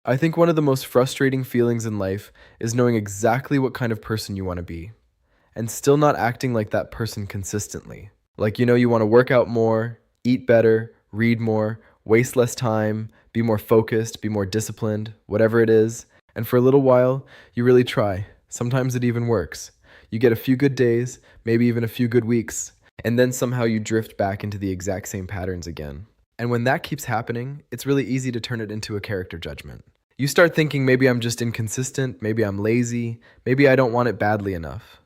I think one of the most frustrating feelings in life is knowing exactly what kind of person you want to be and still not acting like that person consistently. Like, you want to work out more, eat better, read more, waste less time, be more focused, be more disciplined, whatever it is. And for a little while, you really try. Sometimes it even works. You get a few good days, maybe even a few good weeks, and then somehow you drift back into the exact same patterns again. And when that keeps happening, it's really easy to turn it into a character judgment. You start thinking maybe I'm just inconsistent, maybe I'm lazy, maybe I don't want it badly enough.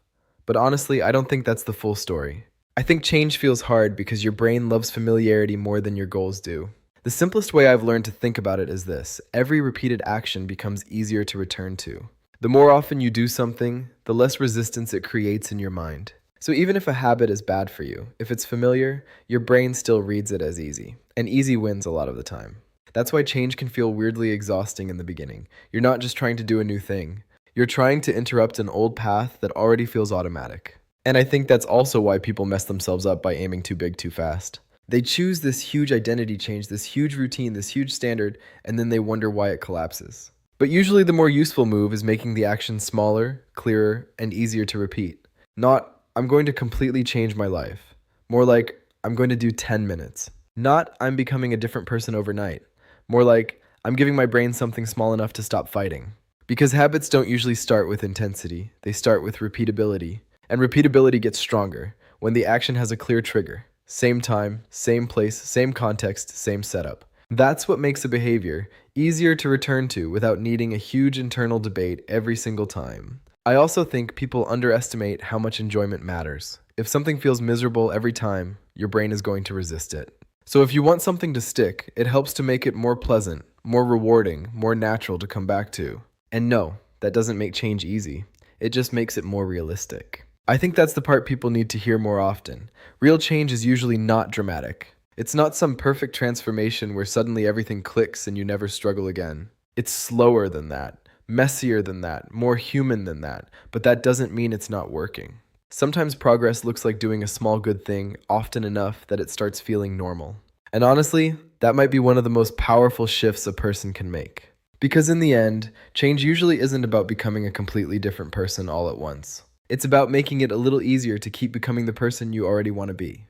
But honestly, I don't think that's the full story. I think change feels hard because your brain loves familiarity more than your goals do. The simplest way I've learned to think about it is this: every repeated action becomes easier to return to. The more often you do something, the less resistance it creates in your mind. So even if a habit is bad for you, if it's familiar, your brain still reads it as easy. And easy wins a lot of the time. That's why change can feel weirdly exhausting in the beginning. You're not just trying to do a new thing. You're trying to interrupt an old path that already feels automatic. And I think that's also why people mess themselves up by aiming too big too fast. They choose this huge identity change, this huge routine, this huge standard, and then they wonder why it collapses. But usually the more useful move is making the action smaller, clearer, and easier to repeat. Not, I'm going to completely change my life. More like, I'm going to do 10 minutes. Not, I'm becoming a different person overnight. More like, I'm giving my brain something small enough to stop fighting. Because habits don't usually start with intensity, they start with repeatability. And repeatability gets stronger when the action has a clear trigger. Same time, same place, same context, same setup. That's what makes a behavior easier to return to without needing a huge internal debate every single time. I also think people underestimate how much enjoyment matters. If something feels miserable every time, your brain is going to resist it. So if you want something to stick, it helps to make it more pleasant, more rewarding, more natural to come back to. And no, that doesn't make change easy. It just makes it more realistic. I think that's the part people need to hear more often. Real change is usually not dramatic. It's not some perfect transformation where suddenly everything clicks and you never struggle again. It's slower than that, messier than that, more human than that, but that doesn't mean it's not working. Sometimes progress looks like doing a small good thing often enough that it starts feeling normal. And honestly, that might be one of the most powerful shifts a person can make. Because in the end, change usually isn't about becoming a completely different person all at once. It's about making it a little easier to keep becoming the person you already want to be.